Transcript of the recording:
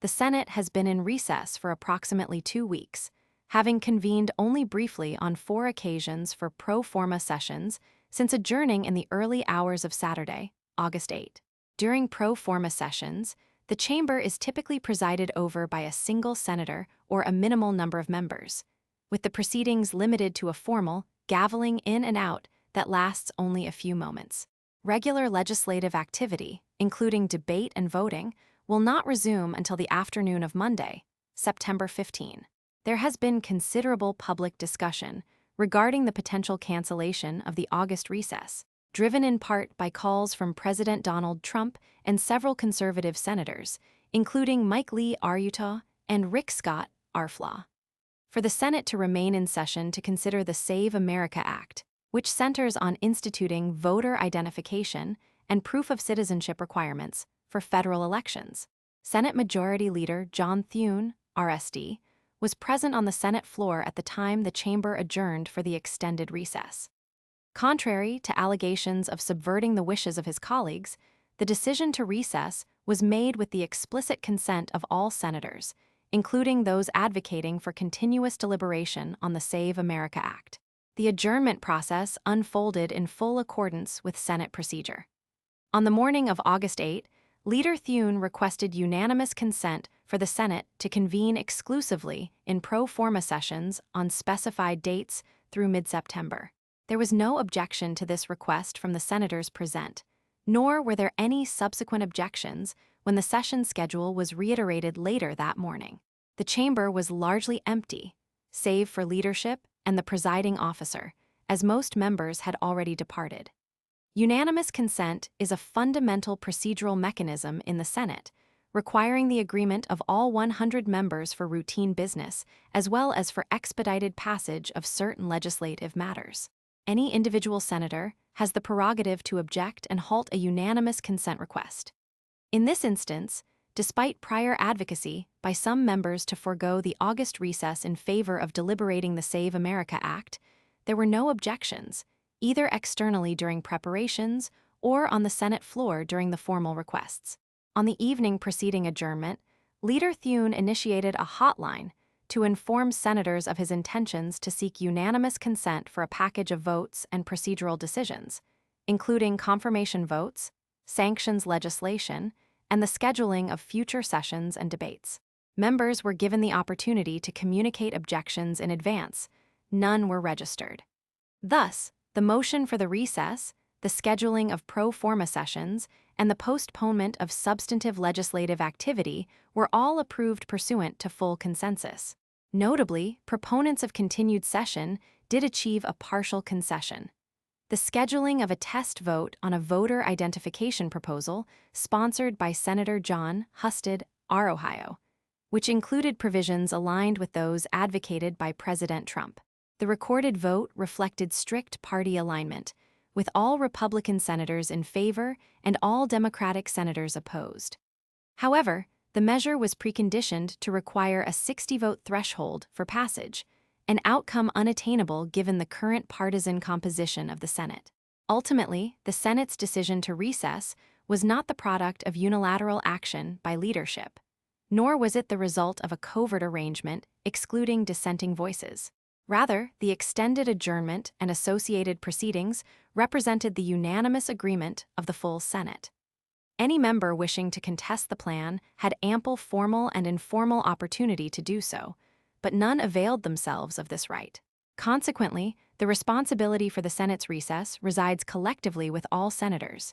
the Senate has been in recess for approximately 2 weeks, having convened only briefly on 4 occasions for pro forma sessions since adjourning in the early hours of Saturday, August 8. During pro forma sessions, the chamber is typically presided over by a single senator or a minimal number of members, with the proceedings limited to a formal, gaveling in and out that lasts only a few moments. Regular legislative activity, including debate and voting, will not resume until the afternoon of Monday, September 15. There has been considerable public discussion regarding the potential cancellation of the August recess, driven in part by calls from President Donald Trump and several conservative senators, including Mike Lee R-Utah and Rick Scott R-Fla, for the Senate to remain in session to consider the Save America Act, which centers on instituting voter identification and proof-of-citizenship requirements for federal elections. Senate Majority Leader John Thune, R-S.D., was present on the Senate floor at the time the chamber adjourned for the extended recess. Contrary to allegations of subverting the wishes of his colleagues, the decision to recess was made with the explicit consent of all senators, including those advocating for continuous deliberation on the Save America Act. The adjournment process unfolded in full accordance with Senate procedure. On the morning of August 8, Leader Thune requested unanimous consent for the Senate to convene exclusively in pro forma sessions on specified dates through mid-September. There was no objection to this request from the senators present, nor were there any subsequent objections when the session schedule was reiterated later that morning. The chamber was largely empty, save for leadership and the presiding officer, as most members had already departed. Unanimous consent is a fundamental procedural mechanism in the Senate, requiring the agreement of all 100 members for routine business, as well as for expedited passage of certain legislative matters. Any individual senator has the prerogative to object and halt a unanimous consent request. In this instance, despite prior advocacy by some members to forego the August recess in favor of deliberating the Save America Act, there were no objections, either externally during preparations or on the Senate floor during the formal requests. On the evening preceding adjournment, Leader Thune initiated a hotline to inform senators of his intentions to seek unanimous consent for a package of votes and procedural decisions, including confirmation votes, sanctions legislation, and the scheduling of future sessions and debates. Members were given the opportunity to communicate objections in advance. None were registered. Thus, the motion for the recess, the scheduling of pro forma sessions, and the postponement of substantive legislative activity were all approved pursuant to full consensus. Notably, proponents of continued session did achieve a partial concession: the scheduling of a test vote on a voter identification proposal sponsored by Senator John Thune, R-Ohio, which included provisions aligned with those advocated by President Trump. The recorded vote reflected strict party alignment, with all Republican senators in favor and all Democratic senators opposed. However, the measure was preconditioned to require a 60-vote threshold for passage, an outcome unattainable given the current partisan composition of the Senate. Ultimately, the Senate's decision to recess was not the product of unilateral action by leadership, nor was it the result of a covert arrangement excluding dissenting voices. Rather, the extended adjournment and associated proceedings represented the unanimous agreement of the full Senate. Any member wishing to contest the plan had ample formal and informal opportunity to do so, but none availed themselves of this right. Consequently, the responsibility for the Senate's recess resides collectively with all senators,